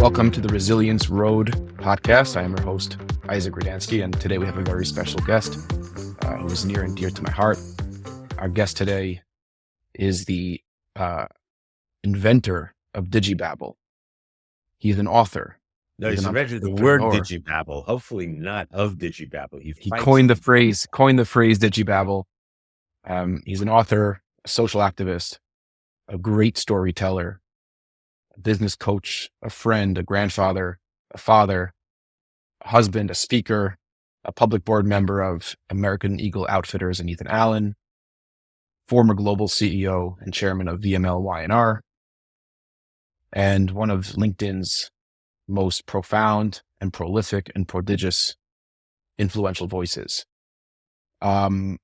Welcome to the Resilience Road podcast. I am your host, Isaac Rudansky, and today we have a very special guest who is near and dear to my heart. Our guest today is the inventor of Digibabble. He's an author. No, he's invented the word Digibabble, hopefully not of Digibabble. He coined the phrase Digibabble. He's an author, a social activist, a great storyteller, a business coach, a friend, a grandfather, a father, a husband, a speaker, a public board member of American Eagle Outfitters and Ethan Allen, former global CEO and chairman of VML Y&R, and one of LinkedIn's most profound and prolific and prodigious influential voices. On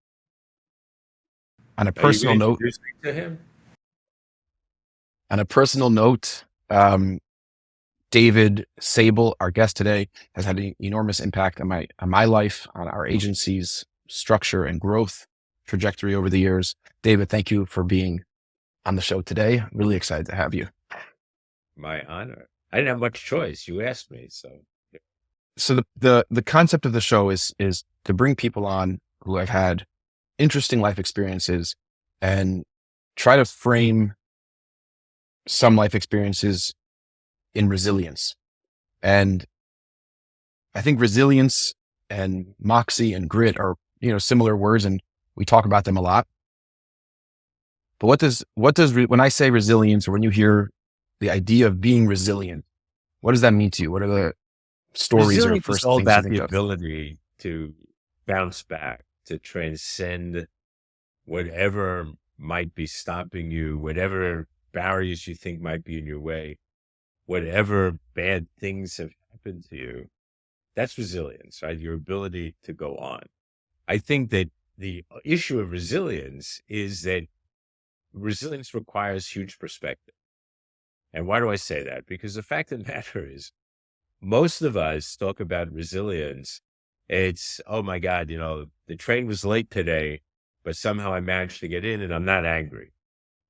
a personal note, to him? On a personal note, David Sable, our guest today, has had an enormous impact on my life, on our agency's structure and growth trajectory over the years. David, thank you for being on the show today. I'm really excited to have you. My honor. I didn't have much choice. You asked me, so. So the concept of the show is to bring people on who have had interesting life experiences and try to frame some life experiences in resilience. And I think resilience and moxie and grit are, similar words, and we talk about them a lot. But when I say resilience, or when you hear the idea of being resilient, what does that mean to you? What are the stories Resilience or first is all things about you think the of? ability to bounce back, to transcend whatever might be stopping you, whatever barriers you think might be in your way, whatever bad things have happened to you. That's resilience, right? Your ability to go on. I think that the issue of resilience is that resilience requires huge perspective. And why do I say that? Because the fact of the matter is, most of us talk about resilience. It's, oh my God, the train was late today, but somehow I managed to get in and I'm not angry,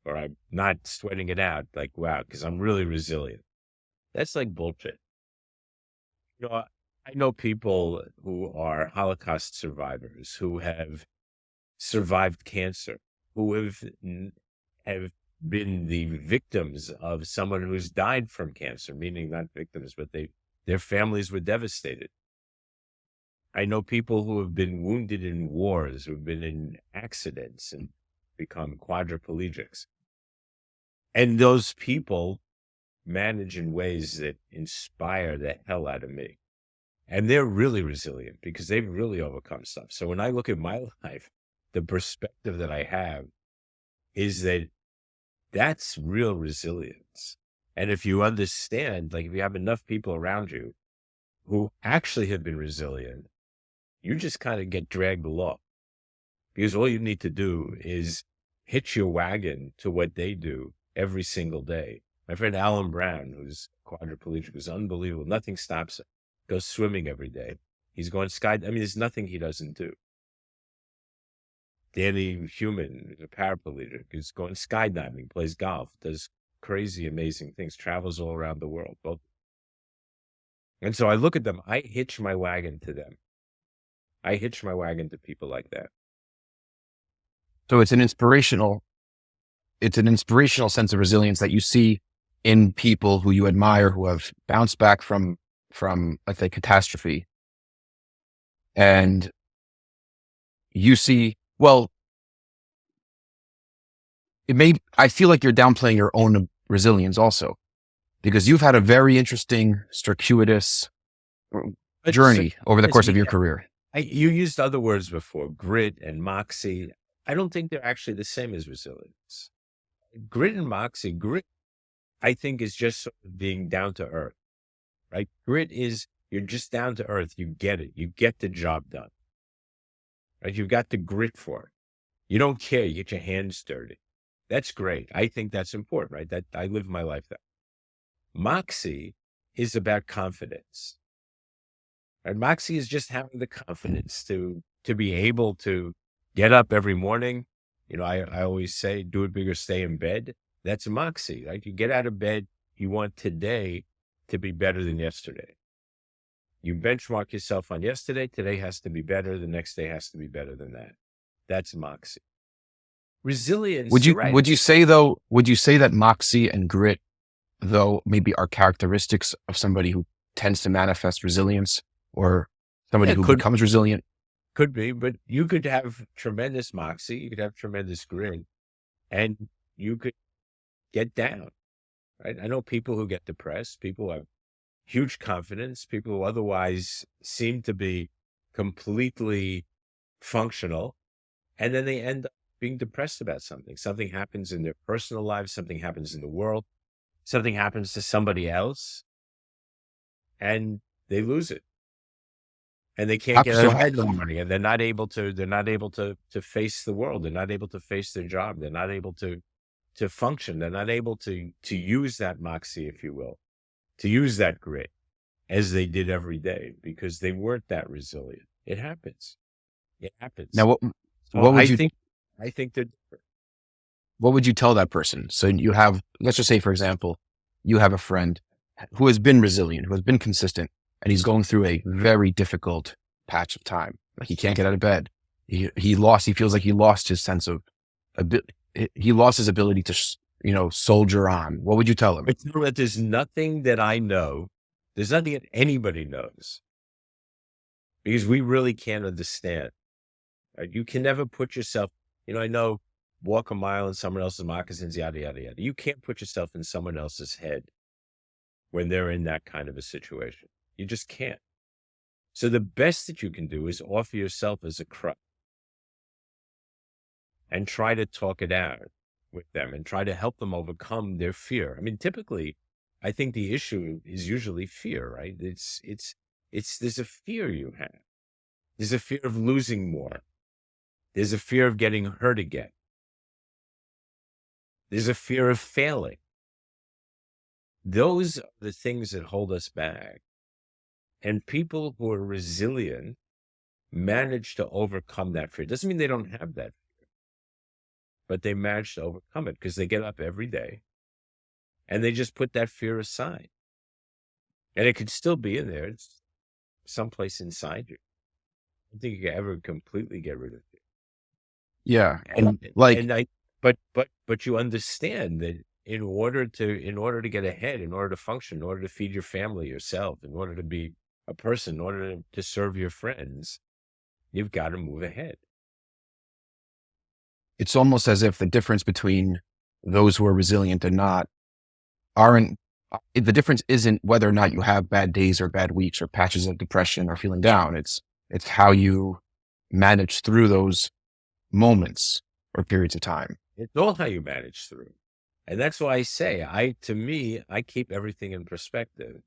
or I'm not sweating it out. Like, wow, because I'm really resilient. That's like bullshit. I know people who are Holocaust survivors, who have survived cancer, who have been the victims of someone who's died from cancer, meaning not victims, but their families were devastated. I know people who have been wounded in wars, who've been in accidents and become quadriplegics. And those people manage in ways that inspire the hell out of me. And they're really resilient because they've really overcome stuff. So when I look at my life, the perspective that I have is that that's real resilience. And if you understand, like if you have enough people around you who actually have been resilient, you just kind of get dragged along. Because all you need to do is hitch your wagon to what they do every single day. My friend Alan Brown, who's quadriplegic, is unbelievable. Nothing stops him. Goes swimming every day. He's going there's nothing he doesn't do. Danny Human, a paraplegic, is going skydiving, plays golf, does crazy, amazing things, travels all around the world. Both. And so I look at them, I hitch my wagon to them. I hitch my wagon to people like that. So it's an inspirational sense of resilience that you see in people who you admire, who have bounced back from, let's say, catastrophe. And you see, I feel like you're downplaying your own resilience also, because you've had a very interesting, circuitous journey over the course of your career. You used other words before, grit and moxie. I don't think they're actually the same as resilience. Grit and moxie, I think, is just sort of being down to earth, right? Grit is, you're just down to earth. You get it. You get the job done, right? You've got the grit for it. You don't care. You get your hands dirty. That's great. I think that's important, right? That I live my life that. Moxie is about confidence. And moxie is just having the confidence to be able to get up every morning. I always say, do it big or stay in bed. That's moxie, right? You get out of bed. You want today to be better than yesterday. You benchmark yourself on yesterday. Today has to be better. The next day has to be better than that. That's moxie. Resilience, you're right. Would you say though, would you say that moxie and grit, though, maybe are characteristics of somebody who tends to manifest resilience, or somebody who becomes resilient? Could be, but you could have tremendous moxie, you could have tremendous grit, and you could get down, right? I know people who get depressed, people who have huge confidence, people who otherwise seem to be completely functional, and then they end up being depressed about something. Something happens in their personal lives, something happens in the world, something happens to somebody else, and they lose it. And they can't get out of bed in the morning, and they're not able to face the world. They're not able to face their job. They're not able to function. They're not able to use that moxie, if you will, to use that grit as they did every day, because they weren't that resilient. It happens. It happens. Now, what would you think? I think they're different. What would you tell that person? So you have, let's just say, for example, you have a friend who has been resilient, who has been consistent, and he's going through a very difficult patch of time. Like, he can't get out of bed. He feels like he lost his sense of, he lost his ability to, soldier on. What would you tell him? There's nothing that I know. There's nothing that anybody knows, because we really can't understand. Right? You can never put yourself, I know, walk a mile in someone else's moccasins, yada, yada, yada. You can't put yourself in someone else's head when they're in that kind of a situation. You just can't. So the best that you can do is offer yourself as a crutch and try to talk it out with them and try to help them overcome their fear. I mean, typically, I think the issue is usually fear, right? There's a fear you have. There's a fear of losing more. There's a fear of getting hurt again. There's a fear of failing. Those are the things that hold us back. And people who are resilient manage to overcome that fear. Doesn't mean they don't have that fear, but they manage to overcome it because they get up every day and they just put that fear aside. And it could still be in there. It's someplace inside you. I don't think you can ever completely get rid of it. Yeah. But you understand that in order to get ahead, in order to function, in order to feed your family, yourself, in order to be a person, in order to serve your friends, you've got to move ahead. It's almost as if the difference between those who are resilient and not the difference isn't whether or not you have bad days or bad weeks or patches of depression or feeling down. It's how you manage through those moments or periods of time. It's all how you manage through. And that's why I say, I keep everything in perspective.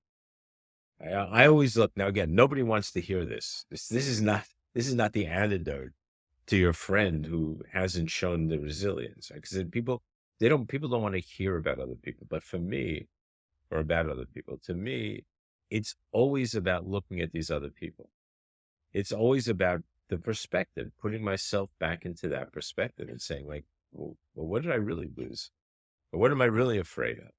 I always look, now again, nobody wants to hear this. This is not the antidote to your friend who hasn't shown the resilience. Because people don't want to hear about other people. But for me, or about other people, to me, it's always about looking at these other people. It's always about the perspective, putting myself back into that perspective and saying, like, well, what did I really lose? Or what am I really afraid of?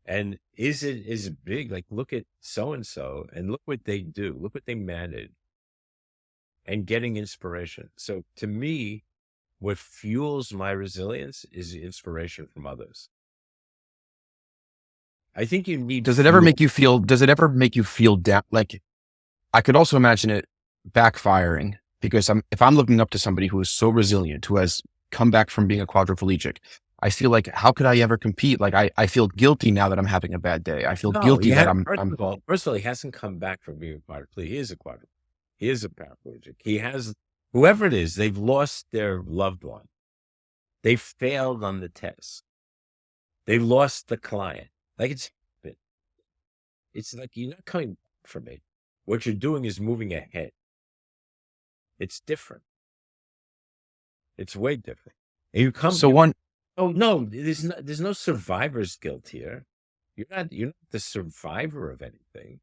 And is it big? Like, look at so-and-so and look what they do. Look what they manage. And getting inspiration. So to me, what fuels my resilience is the inspiration from others. I think you need. Does it ever make you feel down? Like, I could also imagine it backfiring, because if I'm looking up to somebody who is so resilient, who has come back from being a quadriplegic, I feel like, how could I ever compete? Like, I feel guilty now that I'm having a bad day. I feel guilty that first of all, he hasn't come back from being a quadriplegic. He is a quadriplegic. He is a paraplegic. He has, whoever it is, they've lost their loved one. They failed on the test. They lost the client. Like, it's like, you're not coming back from it. What you're doing is moving ahead. It's different. It's way different. And you come. Oh no, there's no survivor's guilt here. You're not the survivor of anything,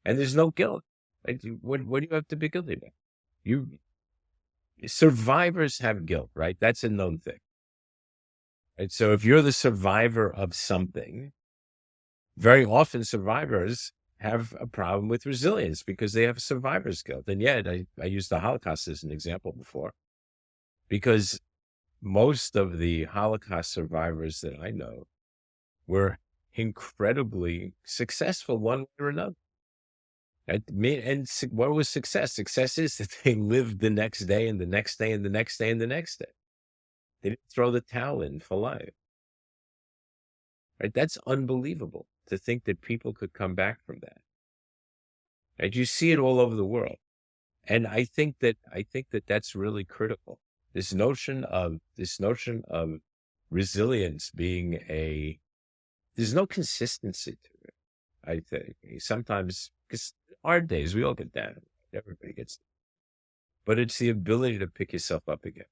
and there's no guilt. Like, what do you have to be guilty about? Survivors have guilt, right? That's a known thing. Right? So if you're the survivor of something, very often survivors have a problem with resilience because they have survivor's guilt. And yet, I used the Holocaust as an example before, because most of the Holocaust survivors that I know were incredibly successful one way or another. What was success? Success is that they lived the next day and the next day and the next day and the next day. They didn't throw the towel in for life. Right? That's unbelievable to think that people could come back from that. Right? You see it all over the world. And I think that that's really critical. This notion of resilience being there's no consistency to it. I think sometimes, because hard days, we all get down. Everybody gets down. But it's the ability to pick yourself up again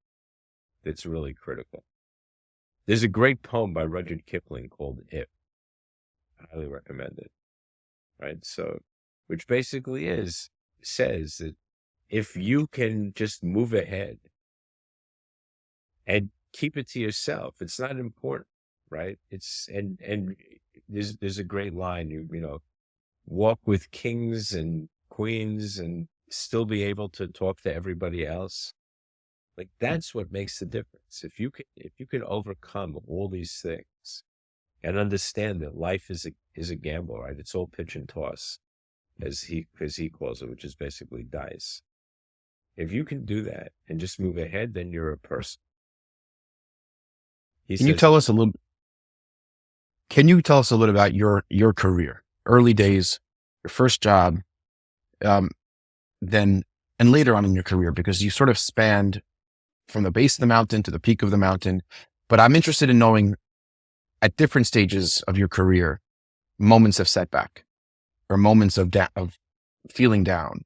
that's really critical. There's a great poem by Rudyard Kipling called If. I highly recommend it. Right? So, which basically says that if you can just move ahead and keep it to yourself, it's not important, right? And there's a great line, you know, walk with kings and queens and still be able to talk to everybody else. Like, that's what makes the difference. If you can overcome all these things and understand that life is a gamble, right? It's all pitch and toss, as he calls it, which is basically dice. If you can do that and just move ahead, then you're a person. Can you tell us a little about your career, early days, your first job, then and later on in your career, because you sort of spanned from the base of the mountain to the peak of the mountain. But I'm interested in knowing, at different stages of your career, moments of setback or moments of feeling down,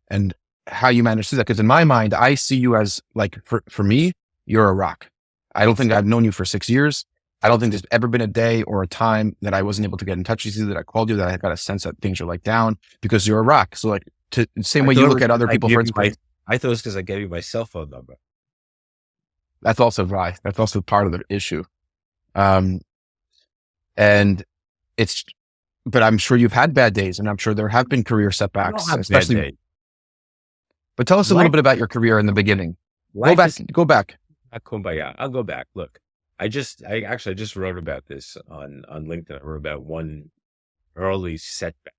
and how you managed to do that. Because in my mind, I see you as, like, for me, you're a rock. I don't think I've known you for 6 years. I don't think there's ever been a day or a time that I wasn't able to get in touch with you, that I called you, that I got a sense that things are like down, because you're a rock. So, like, the same way you look at other people for inspiration. I thought it was because I gave you my cell phone number. That's also right. That's also part of the issue. And but I'm sure you've had bad days, and I'm sure there have been career setbacks, especially. But tell us a little bit about your career in the beginning. Go back. Kumbaya. I'll go back. Look, I just wrote about this on LinkedIn. I wrote about one early setback,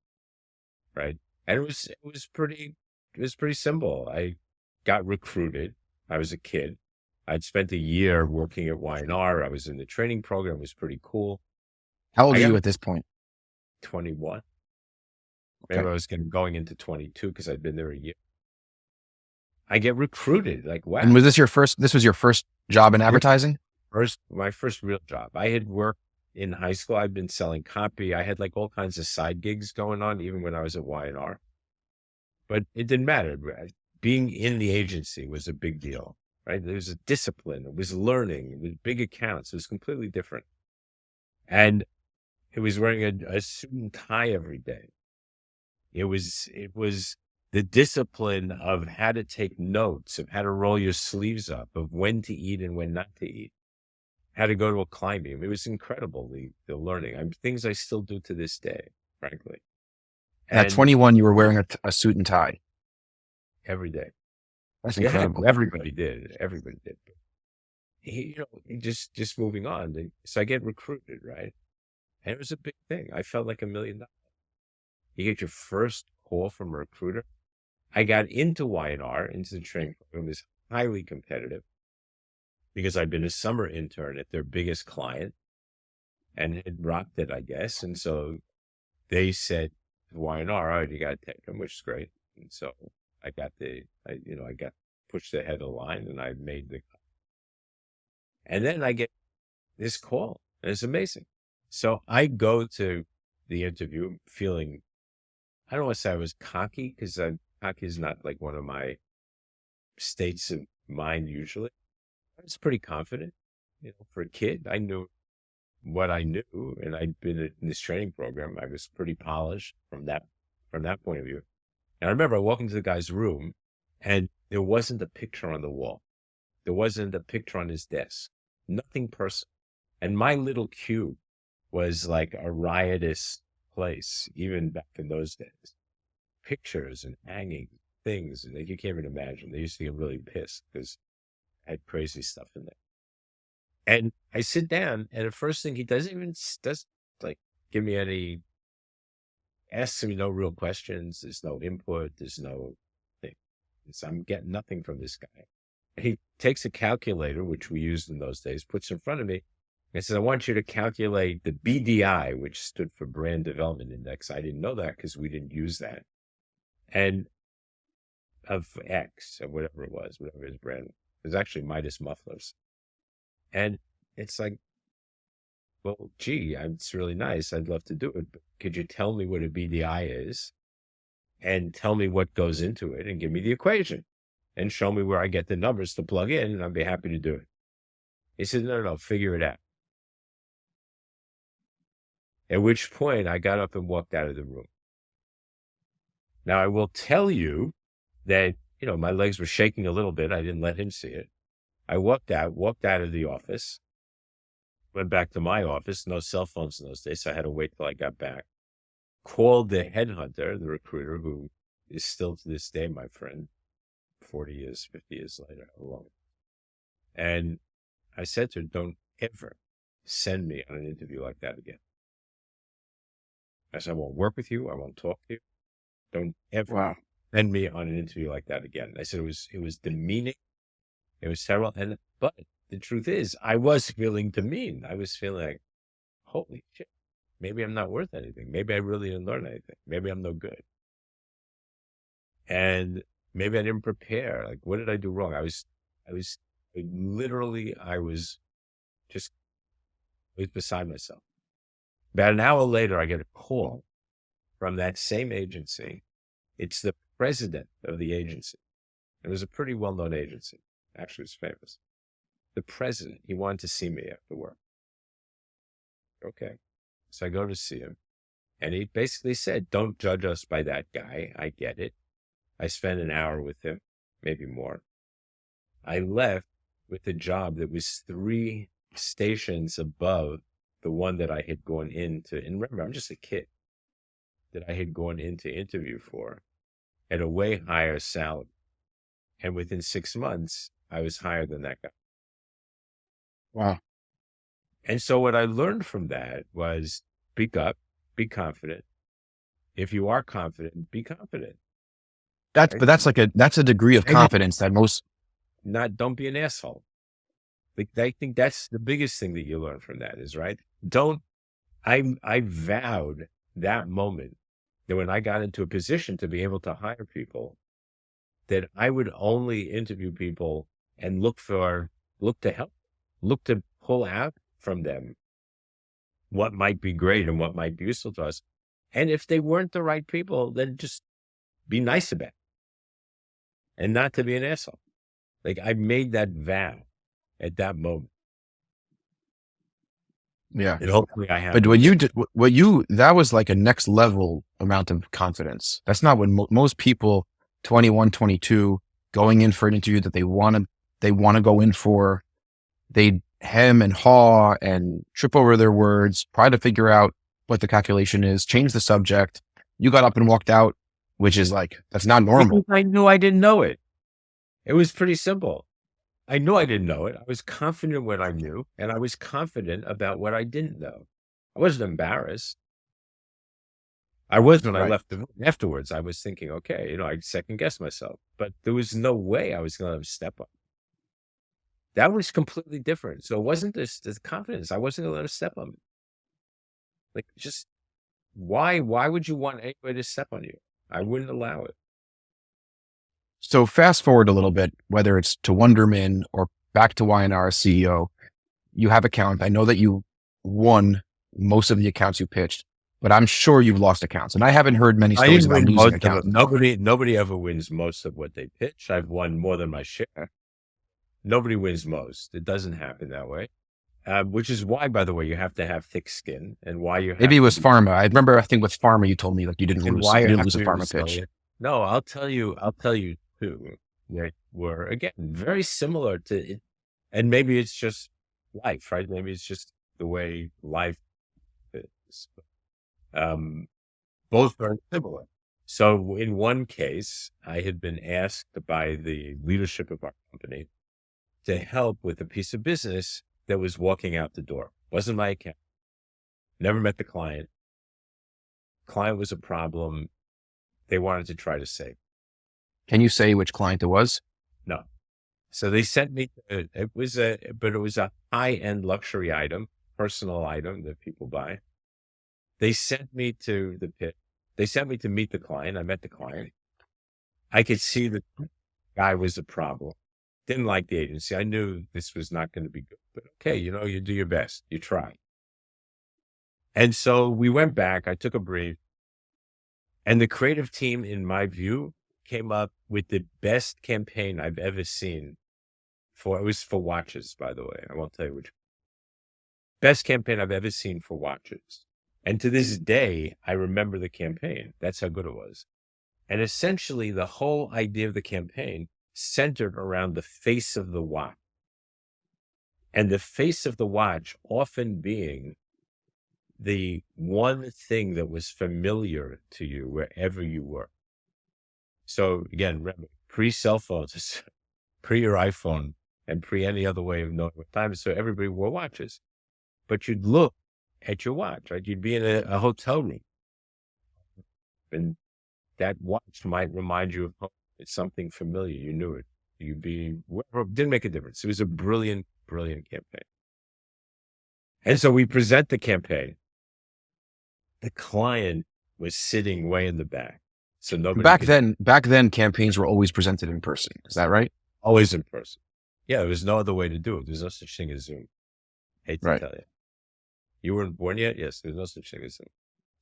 right? And it was pretty simple. I got recruited. I was a kid. I'd spent a year working at Y&R. I was in the training program. It was pretty cool. How old are you at this point? 21. Okay. Maybe I was going into 22 because I'd been there a year. I get recruited. Like, wow. And was this was your first job in advertising? My first real job. I had worked in high school. I'd been selling copy. I had, like, all kinds of side gigs going on, even when I was at Y&R. But it didn't matter. Being in the agency was a big deal, right? There was a discipline. It was learning. It was big accounts. It was completely different. And it was wearing a suit and tie every day. It was the discipline of how to take notes, of how to roll your sleeves up, of when to eat and when not to eat, how to go to a climbing. It was incredible, the learning. Things I still do to this day, frankly. And at 21, you were wearing a suit and tie every day. That's incredible. Yeah, everybody did. Just moving on. So I get recruited, right? And it was a big thing. I felt like $1 million. You get your first call from a recruiter. I got into Y&R, into the training program. It was highly competitive because I'd been a summer intern at their biggest client and it rocked it, I guess. And so they said to Y&R, all right, you got to take them, which is great. And so I got pushed ahead of the line, and I made the cut. And then I get this call, and it's amazing. So I go to the interview feeling, I don't want to say I was cocky, because cocky is not like one of my states of mind usually. I was pretty confident, for a kid. I knew what I knew, and I'd been in this training program. I was pretty polished from that point of view. And I remember I walked into the guy's room, and there wasn't a picture on the wall. There wasn't a picture on his desk. Nothing personal. And my little cube was like a riotous place, even back in those days. Pictures and hanging things, like you can't even imagine. They used to get really pissed because I had crazy stuff in there. And I sit down, and the first thing he does like give me any, asks me no real questions. There's no input. There's no thing. I'm getting nothing from this guy. He takes a calculator, which we used in those days, puts in front of me, and says, I want you to calculate the BDI, which stood for Brand Development Index. I didn't know that because we didn't use that. And of X, or whatever it was, whatever his brand was. It was actually Midas Mufflers. And it's like, well, gee, it's really nice. I'd love to do it. But could you tell me what a BDI is and tell me what goes into it and give me the equation and show me where I get the numbers to plug in, and I'd be happy to do it. He said, no, figure it out. At which point I got up and walked out of the room. Now, I will tell you that, my legs were shaking a little bit. I didn't let him see it. I walked out of the office, went back to my office. No cell phones in those days, so I had to wait till I got back. Called the headhunter, the recruiter, who is still to this day my friend, 40 years, 50 years later, how long. And I said to her, don't ever send me on an interview like that again. I said, I won't work with you. I won't talk to you. Don't ever send me on an interview like that again. I said it was demeaning. It was terrible. But the truth is, I was feeling demeaned. I was feeling like, holy shit, maybe I'm not worth anything. Maybe I really didn't learn anything. Maybe I'm no good. And maybe I didn't prepare. Like, what did I do wrong? I was beside myself. About an hour later, I get a call from that same agency. It's the president of the agency. It was a pretty well-known agency. Actually, it was famous. The president, he wanted to see me after work. Okay. So I go to see him. And he basically said, don't judge us by that guy. I get it. I spent an hour with him, maybe more. I left with a job that was 3 stations above the one that I had gone into. And remember, I'm just a kid that I had gone in to interview for at a way higher salary. And within 6 months, I was higher than that guy. Wow. And so what I learned from that was speak up, be confident. If you are confident, be confident. That's a degree of confidence that most. Don't be an asshole. Like, I think that's the biggest thing that you learn from that is, right? I vowed that moment that when I got into a position to be able to hire people, that I would only interview people and look to help, look to pull out from them what might be great and what might be useful to us. And if they weren't the right people, then just be nice about it and not to be an asshole. Like, I made that vow at that moment. Yeah. And hopefully I have. But that was like a next level amount of confidence. That's not what most people, 21, 22, going in for an interview that they want to go in for, they hem and haw and trip over their words, try to figure out what the calculation is, change the subject. You got up and walked out, which is like, that's not normal. I knew I didn't know it. It was pretty simple. I knew I didn't know it. I was confident in what I knew, and I was confident about what I didn't know. I wasn't embarrassed. I was when I left the room afterwards. I was thinking, okay, I'd second guess myself, but there was no way I was going to let him step up. That was completely different. So it wasn't this confidence. I wasn't going to let him step on me. Like, just why would you want anybody to step on you? I wouldn't allow it. So fast forward a little bit, whether it's to Wonderman or back to YNR CEO, you have accounts. I know that you won most of the accounts you pitched, but I'm sure you've lost accounts. And I haven't heard many stories about losing accounts. Nobody ever wins most of what they pitch. I've won more than my share. Nobody wins most. It doesn't happen that way. Which is why, by the way, you have to have thick skin, and why you have maybe it was pharma. I remember, I think with pharma, you told me like you didn't lose a pharma pitch. No, I'll tell you too. That were, again, very similar to it. And maybe it's just life, right? Maybe it's just the way life business. Both very similar. So in one case, I had been asked by the leadership of our company to help with a piece of business that was walking out the door. Wasn't my account. Never met the client. Client was a problem. They wanted to try to save. Can you say which client it was? No. So they sent me, it was a high-end luxury item, personal item that people buy. They sent me to the pit. They sent me to meet the client. I met the client. I could see the guy was a problem. Didn't like the agency. I knew this was not going to be good, but okay, you do your best. You try. And so we went back. I took a brief, and the creative team, in my view, came up with the best campaign I've ever seen. It was for watches, by the way. I won't tell you which. Best campaign I've ever seen for watches. And to this day, I remember the campaign. That's how good it was. And essentially, the whole idea of the campaign centered around the face of the watch. And the face of the watch often being the one thing that was familiar to you wherever you were. So again, remember, pre-cell phones, pre your iPhone, and pre any other way of knowing what time it is. So everybody wore watches. But you'd look at your watch, right? You'd be in a hotel room, and that watch might remind you of home. It's something familiar. You knew it. You'd be, didn't make a difference. It was a brilliant, brilliant campaign. And so we present the campaign. The client was sitting way in the back. So nobody back then campaigns were always presented in person. Is that right? Always in person. Yeah, there was no other way to do it. There's no such thing as Zoom. Hate to tell you. You weren't born yet? Yes, there's no such thing as Zoom.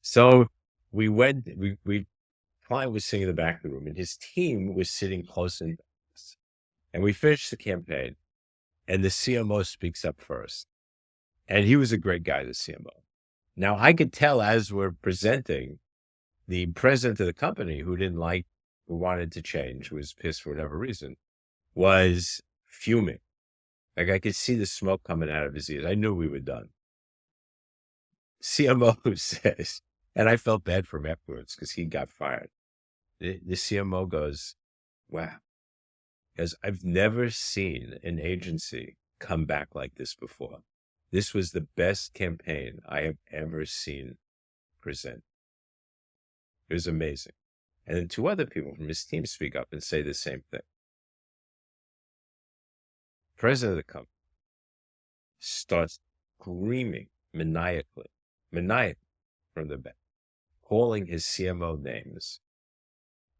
So we went, client was sitting in the back of the room, and his team was sitting close in. And we finished the campaign, and the CMO speaks up first. And he was a great guy, the CMO. Now, I could tell as we're presenting, the president of the company, who wanted to change, who was pissed for whatever reason, was fuming. Like, I could see the smoke coming out of his ears. I knew we were done. CMO says, and I felt bad for him afterwards because he got fired. The CMO goes, wow. Because I've never seen an agency come back like this before. This was the best campaign I have ever seen present. It was amazing. And then two other people from his team speak up and say the same thing. President of the company starts screaming maniacally from the back, calling his CMO names.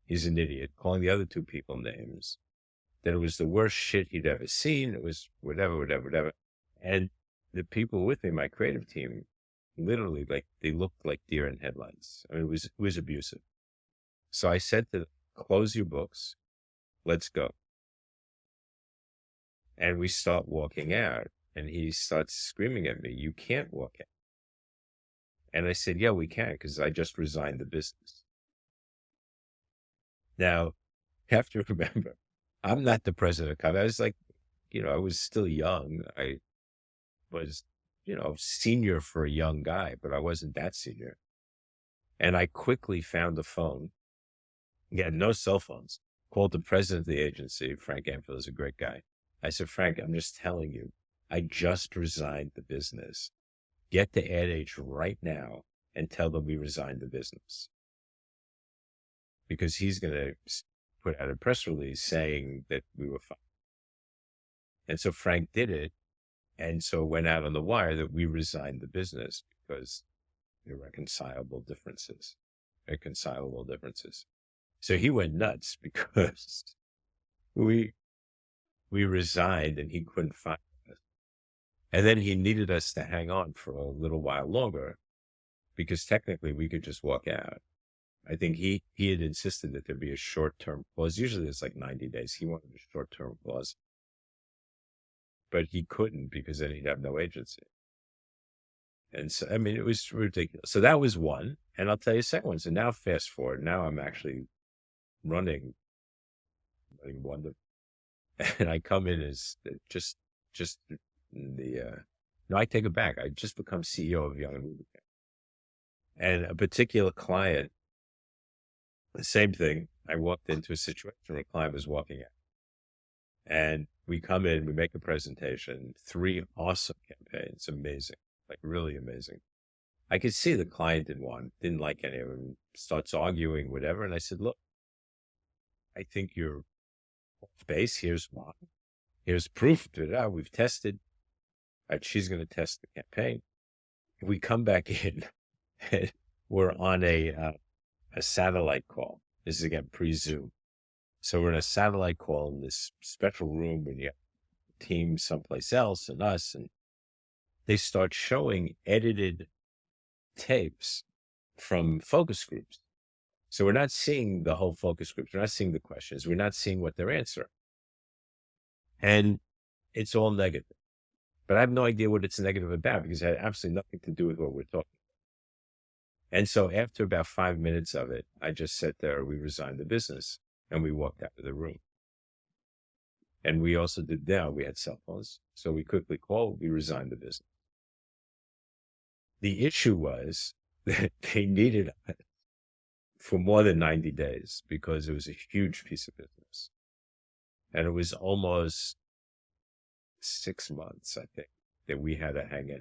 He's an idiot, calling the other two people names. That it was the worst shit he'd ever seen. It was whatever. And the people with me, my creative team, literally, they looked like deer in headlights. I mean, it was abusive. So I said to them, close your books. Let's go. And we start walking out, and he starts screaming at me, you can't walk out. And I said, yeah, we can, because I just resigned the business. Now, you have to remember, I'm not the president of the company. I was like, I was still young. I was, senior for a young guy, but I wasn't that senior. And I quickly found the phone. He had no cell phones. Called the president of the agency. Frank Anfield is a great guy. I said, Frank, I'm just telling you, I just resigned the business. Get to Ad Age right now and tell them we resigned the business. Because he's going to put out a press release saying that we were fired. And so Frank did it. And so it went out on the wire that we resigned the business because irreconcilable differences. So he went nuts because we resigned and he couldn't find us. And then he needed us to hang on for a little while longer because technically we could just walk out. I think he had insisted that there be a short-term clause. Usually it's like 90 days. He wanted a short-term clause. But he couldn't because then he'd have no agency. And so, I mean, it was ridiculous. So that was one. And I'll tell you a second one. So now fast forward. Now I'm actually running Wonder. And I come in as just no, I take it back. I just become CEO of Young and Rubicam. And a particular client, the same thing. I walked into a situation where a client was walking out, and we come in, we make a presentation, 3 awesome campaigns, amazing, like really amazing. I could see the client didn't like any of them, starts arguing, whatever. And I said, look, I think you're off base. Here's why. Here's proof to that. We've tested. Right, she's going to test the campaign. If we come back in, and we're on a satellite call. This is again pre-Zoom. So we're in a satellite call in this special room when you have a team someplace else and us, and they start showing edited tapes from focus groups. So we're not seeing the whole focus groups. We're not seeing the questions. We're not seeing what they're answering. And it's all negative. But I have no idea what it's negative about because it had absolutely nothing to do with what we're talking about. And so after about 5 minutes of it, I just sat there, we resigned the business, and we walked out of the room. And we also did now, we had cell phones. So we quickly called, we resigned the business. The issue was that they needed us for more than 90 days because it was a huge piece of business. And it was almost 6 months, I think, that we had to hang in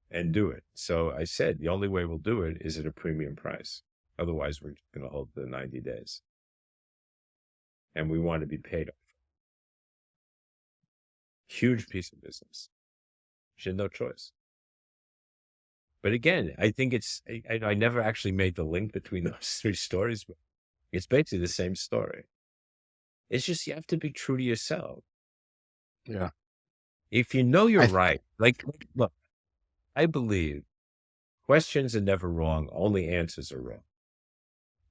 and do it. So I said, the only way we'll do it is at a premium price. Otherwise, we're just going to hold the 90 days. And we want to be paid off. Huge piece of business. She had no choice. But again, I think I never actually made the link between those 3 stories, but it's basically the same story. It's just you have to be true to yourself. Yeah. If you know you're right, like, look, I believe questions are never wrong. Only answers are wrong,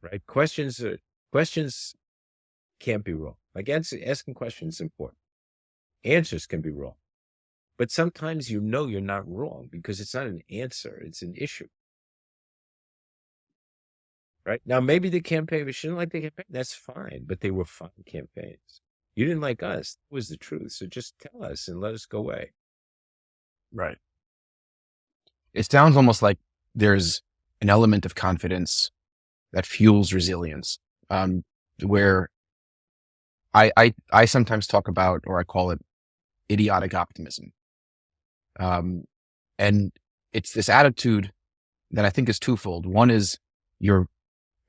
right? Questions can't be wrong. Like asking questions is important. Answers can be wrong. But sometimes you know you're not wrong because it's not an answer. It's an issue. Right? Now, maybe the campaign, we shouldn't like the campaign. That's fine. But they were fine campaigns. You didn't like us. That was the truth. So just tell us and let us go away. Right. It sounds almost like there's an element of confidence that fuels resilience, where I sometimes talk about, or I call it idiotic optimism. And it's this attitude that I think is twofold. One is you're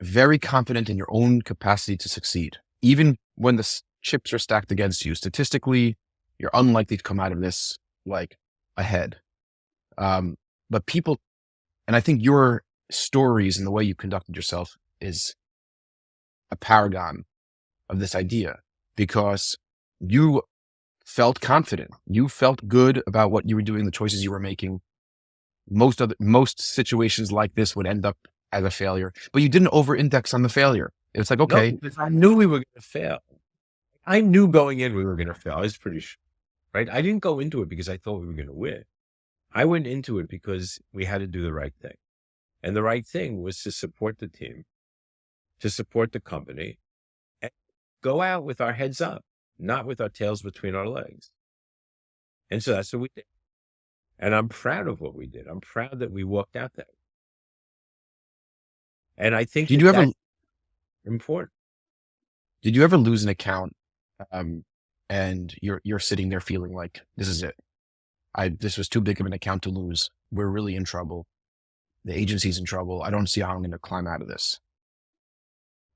very confident in your own capacity to succeed. Even when the chips are stacked against you, statistically, you're unlikely to come out of this like ahead. But people, and I think your stories and the way you conducted yourself is a paragon of this idea because you felt confident. You felt good about what you were doing, the choices you were making. Most situations like this would end up as a failure, but you didn't over-index on the failure. It's like, okay. No, because I knew we were going to fail. I knew going in we were going to fail. I was pretty sure, right? I didn't go into it because I thought we were going to win. I went into it because we had to do the right thing. And the right thing was to support the team, to support the company, and go out with our heads up, not with our tails between our legs. And so that's what we did. And I'm proud of what we did. I'm proud that we walked out that way. And I think that's important. Did you ever lose an account and you're sitting there feeling like, this is it. This was too big of an account to lose. We're really in trouble. The agency's in trouble. I don't see how I'm going to climb out of this.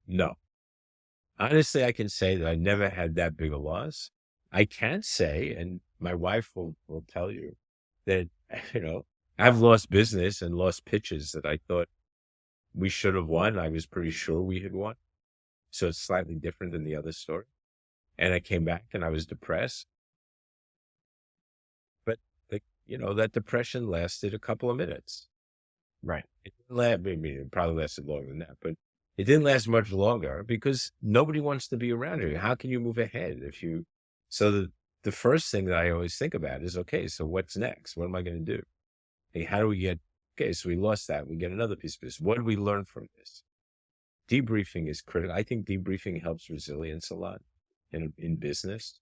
No. Honestly, I can say that I never had that big a loss. I can say, and my wife will tell you, that, I've lost business and lost pitches that I thought we should have won. I was pretty sure we had won. So it's slightly different than the other story. And I came back and I was depressed. But, that depression lasted a couple of minutes. Right. It didn't last, it probably lasted longer than that, but it didn't last much longer because nobody wants to be around you. How can you move ahead so the first thing that I always think about is, okay, so what's next? What am I going to do? Hey, how do we okay, so we lost that. We get another piece of this. What did we learn from this? Debriefing is critical. I think debriefing helps resilience a lot in business,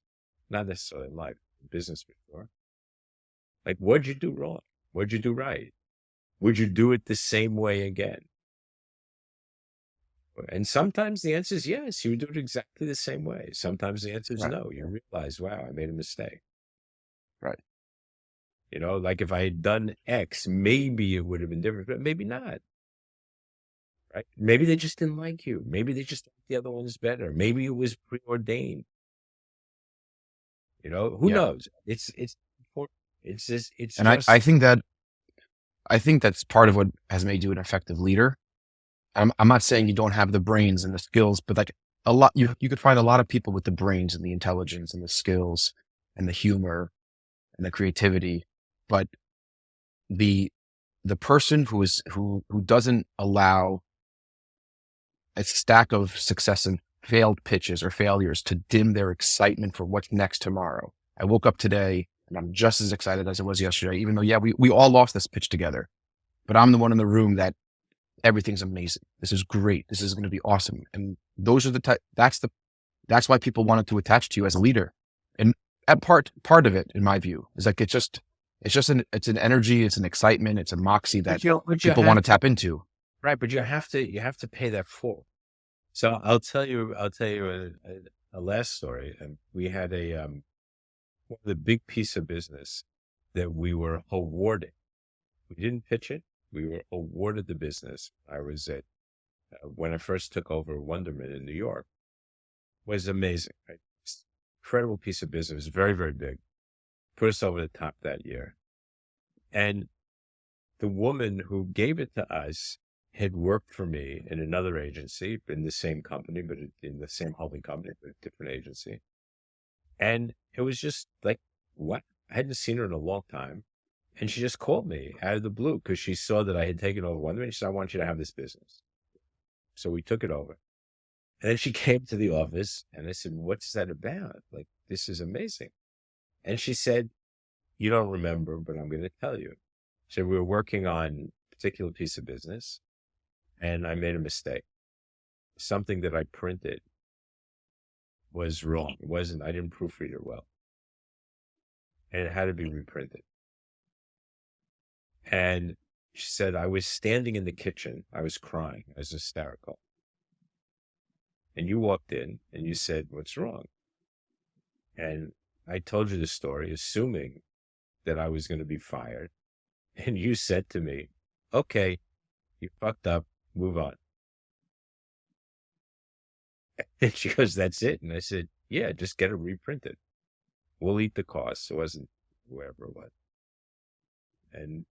not necessarily in life, in business before. Like, what'd you do wrong? What'd you do right? Would you do it the same way again? And sometimes the answer is yes, you would do it exactly the same way. Sometimes the answer is Right. no. You realize, wow, I made a mistake. Right. Like if I had done X, maybe it would have been different, but maybe not. Right? Maybe they just didn't like you. Maybe they just liked the other ones better. Maybe it was preordained. Who Yeah. knows? It's important. It's And I just think that's part of what has made you an effective leader. I'm not saying you don't have the brains and the skills, but like a lot, you could find a lot of people with the brains and the intelligence and the skills and the humor and the creativity, but the the person who doesn't allow a stack of success and failed pitches or failures to dim their excitement for what's next tomorrow. I woke up today and I'm just as excited as I was yesterday, even though, yeah, we all lost this pitch together, but I'm the one in the room that everything's amazing. This is great. This is going to be awesome. And those are the type, that's why people wanted to attach to you as a leader. And at part of it, in my view, is like, it's an energy, it's an excitement, it's a moxie that but you people want have to tap into. right, but you have to pay that forward. So I'll tell you a last story. And we had one of the big piece of business that we were awarded. We didn't pitch it. We were awarded the business. I was at when I first took over Wonderman in New York. Was amazing. Right? Incredible piece of business. Very, very big. Put us over the top that year. And the woman who gave it to us had worked for me in another agency, in the same company, but in the same holding company, but a different agency. And it was just like, what? I hadn't seen her in a long time. And she just called me out of the blue because she saw that I had taken over Wonderman. She said, I want you to have this business. So we took it over. And then she came to the office and I said, what's that about? Like, this is amazing. And she said, you don't remember, but I'm going to tell you. So we were working on a particular piece of business and I made a mistake. Something that I printed was wrong. I didn't proofread it well. And it had to be reprinted. And she said, I was standing in the kitchen. I was crying. I was hysterical. And you walked in and you said, what's wrong? And I told you the story, assuming that I was going to be fired. And you said to me, okay, you fucked up, move on. And she goes, that's it. And I said, yeah, just get it reprinted. We'll eat the cost. It wasn't whoever it was. And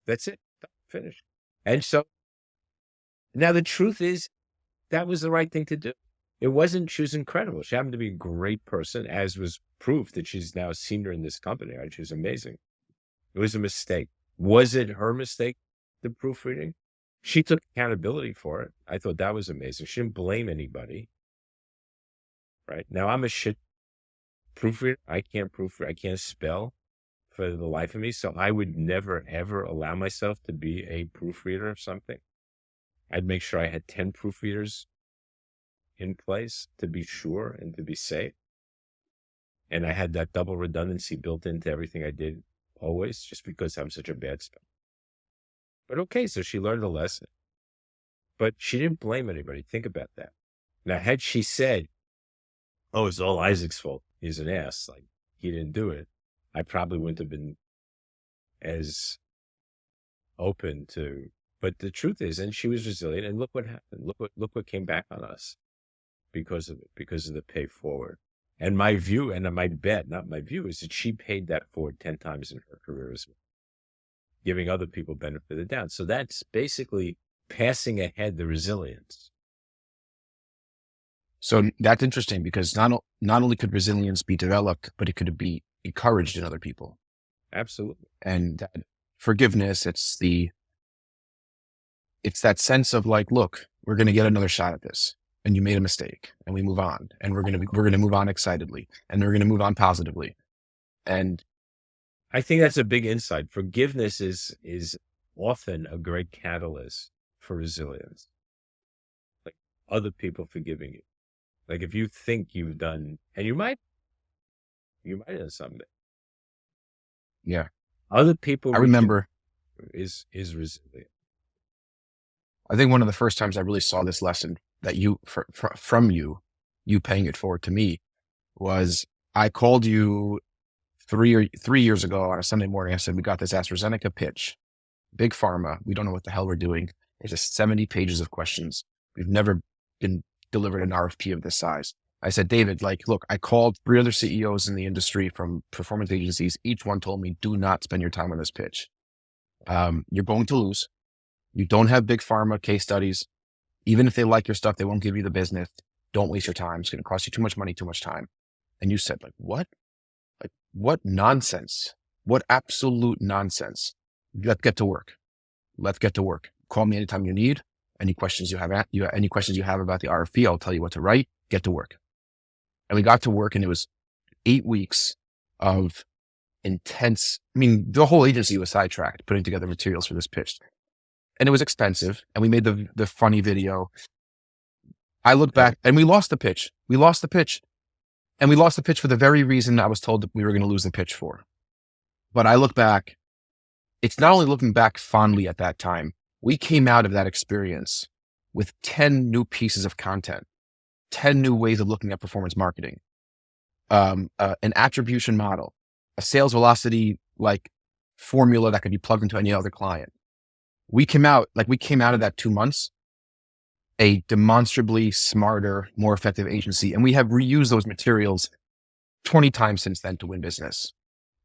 that's it. Finished. And so now the truth is that was the right thing to do. It wasn't, she was incredible. She happened to be a great person, as was proof that she's now a senior in this company. Right? She was amazing. It was a mistake. Was it her mistake, the proofreading? She took accountability for it. I thought that was amazing. She didn't blame anybody. Right? Now I'm a shit proofreader. I can't proofread. I can't spell for the life of me. So I would never, ever allow myself to be a proofreader of something. I'd make sure I had 10 proofreaders in place to be sure and to be safe. And I had that double redundancy built into everything I did always, just because I'm such a bad speller. But okay, so she learned a lesson. But she didn't blame anybody. Think about that. Now, had she said, oh, it's all Isaac's fault, he's an ass, like he didn't do it, I probably wouldn't have been as open to. But the truth is, and she was resilient, and look what happened. Look what came back on us because of it, because of the pay forward. And my view, and my bet, not my view, is that she paid that forward 10 times in her career as well, giving other people benefit of the doubt. So that's basically passing ahead the resilience. So that's interesting because not only could resilience be developed, but it could be encouraged in other people. Absolutely. And that forgiveness, it's that sense of like, look, we're going to get another shot at this. And you made a mistake and we move on, and we're going to move on excitedly, and we're going to move on positively. And I think that's a big insight. Forgiveness is often a great catalyst for resilience. Like other people forgiving you. Like if you think you've done, and you might have done something. yeah, Other people, I remember is resilient. I think one of the first times I really saw this lesson that from you paying it forward to me was I called you 3 years ago on a Sunday morning. I said, we got this AstraZeneca pitch, big pharma. We don't know what the hell we're doing. It's just 70 pages of questions. We've never been delivered an RFP of this size. I said, David, look, I called 3 other CEOs in the industry from performance agencies. Each one told me, do not spend your time on this pitch. You're going to lose. You don't have big pharma case studies. Even if they like your stuff, they won't give you the business. Don't waste your time. It's going to cost you too much money, too much time. And you said, what? What nonsense? What absolute nonsense? Let's get to work. Let's get to work. Call me anytime you need. Any questions you have about the RFP, I'll tell you what to write. Get to work. And we got to work, and it was 8 weeks of intense. I mean, the whole agency was sidetracked putting together materials for this pitch, and it was expensive. And we made the funny video. I look back, and we lost the pitch. We lost the pitch, and we lost the pitch for the very reason I was told that we were going to lose the pitch for. But I look back. It's not only looking back fondly at that time. We came out of that experience with 10 new pieces of content, 10 new ways of looking at performance marketing, an attribution model, a sales velocity formula that could be plugged into any other client. We came out of that 2 months, a demonstrably smarter, more effective agency. And we have reused those materials 20 times since then to win business.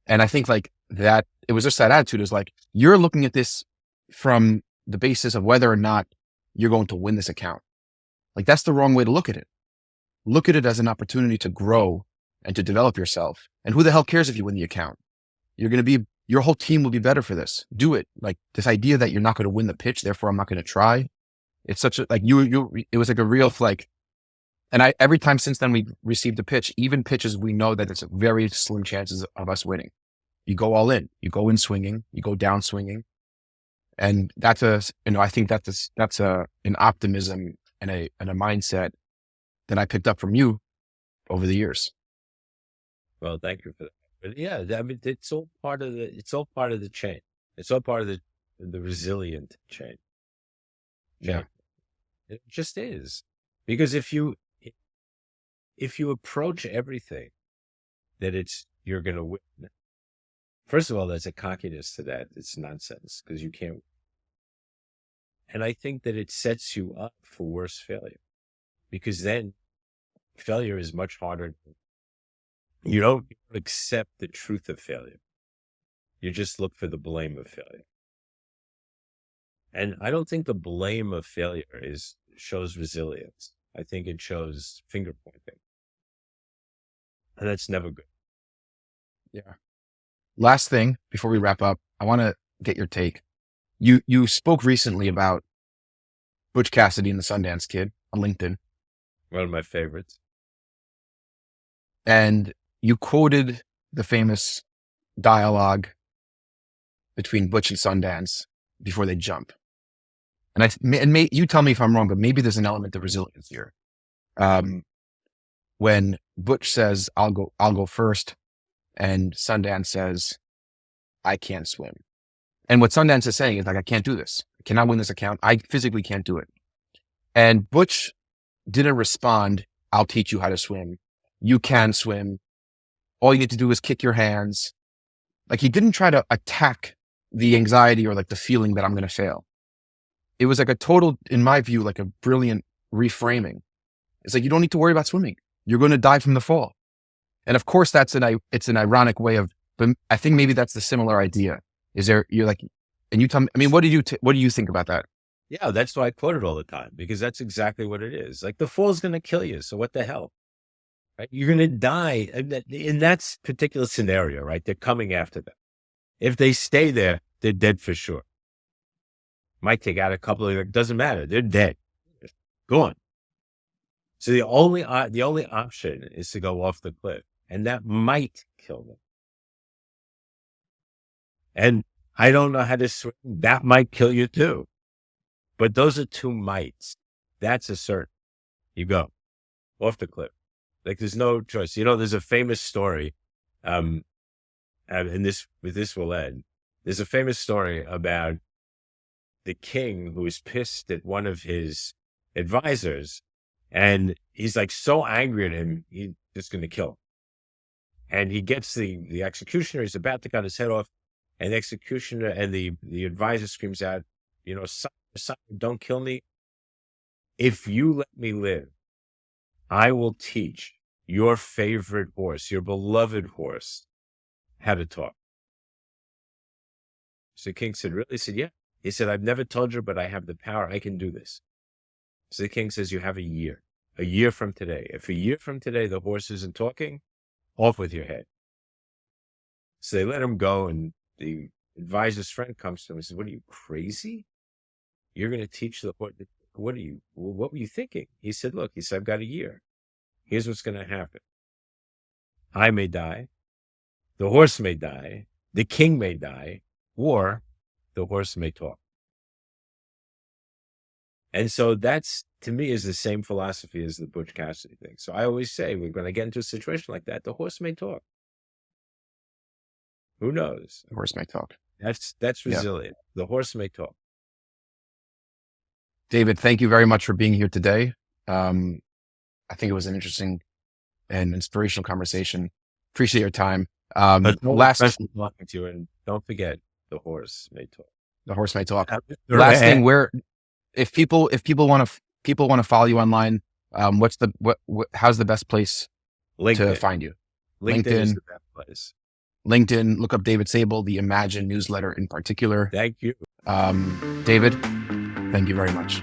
And I think that it was just that attitude is you're looking at this from the basis of whether or not you're going to win this account. That's the wrong way to look at it. Look at it as an opportunity to grow and to develop yourself. And who the hell cares if you win the account? Your whole team will be better for this. Do it. This idea that you're not going to win the pitch, therefore I'm not going to try. It's such a, it was a real and every time since then we received a pitch, even pitches, we know that it's very slim chances of us winning. You go all in, you go in swinging, you go down swinging. And that's I think that's an optimism and a mindset that I picked up from you over the years. Well, thank you for that. But yeah, I mean, it's all part of the chain. It's all part of the resilient chain. Yeah. It just is. Because if you approach everything that you're going to win, first of all, there's a cockiness to that. It's nonsense because you can't. And I think that it sets you up for worse failure, because then failure is much harder. You don't accept the truth of failure. You just look for the blame of failure. And I don't think the blame of failure shows resilience. I think it shows finger pointing. And that's never good. Yeah. Last thing before we wrap up, I want to get your take. You spoke recently about Butch Cassidy and the Sundance Kid on LinkedIn. One of my favorites. And you quoted the famous dialogue between Butch and Sundance before they jump. And you tell me if I'm wrong, but maybe there's an element of resilience here. When Butch says, I'll go first, and Sundance says, I can't swim. And what Sundance is saying is I can't do this. I cannot win this account. I physically can't do it. And Butch didn't respond, I'll teach you how to swim. You can swim. All you need to do is kick your hands. He didn't try to attack the anxiety or the feeling that I'm going to fail. It was a total, in my view, a brilliant reframing. It's you don't need to worry about swimming. You're going to die from the fall. And of course it's an ironic way of, but I think maybe that's the similar idea. And you tell me, I mean, what do you think about that? Yeah, that's why I quote it all the time, because that's exactly what it is. The fall is going to kill you. So what the hell? Right? You're going to die in that particular scenario, right? They're coming after them. If they stay there, they're dead for sure. Might take out a couple of them. Doesn't matter. They're dead. Gone. So the only option is to go off the cliff, and that might kill them. And I don't know how to swim. That might kill you too. But those are two mights. That's a certain. You go off the cliff. There's no choice. There's a famous story, and this will end. There's a famous story about the king who is pissed at one of his advisors, and he's like so angry at him, he's just going to kill him. And he gets the executioner. He's about to cut his head off, and the executioner and the advisor screams out, son, don't kill me. If you let me live, I will teach your favorite horse, your beloved horse, how to talk. So the king said, really? He said, yeah. He said, I've never told you, but I have the power. I can do this. So the king says, you have a year from today. If a year from today the horse isn't talking, off with your head. So they let him go, and the advisor's friend comes to him and says, what are you, crazy? You're going to teach the horse? What were you thinking? He said, look, I've got a year. Here's what's going to happen. I may die. The horse may die. The king may die. Or the horse may talk. And so that's, to me, is the same philosophy as the Butch Cassidy thing. So I always say, we're going to get into a situation like that. The horse may talk. Who knows? The horse may talk. That's resilient. Yeah. The horse may talk. David, thank you very much for being here today. I think it was an interesting and inspirational conversation. Appreciate your time. Last talking to you, and don't forget, the horse may talk. The horse may talk. Last thing, if people want to follow you online, how's the best place to find you? LinkedIn is the best place. LinkedIn, look up David Sable, the Imagine newsletter in particular. Thank you. David, thank you very much.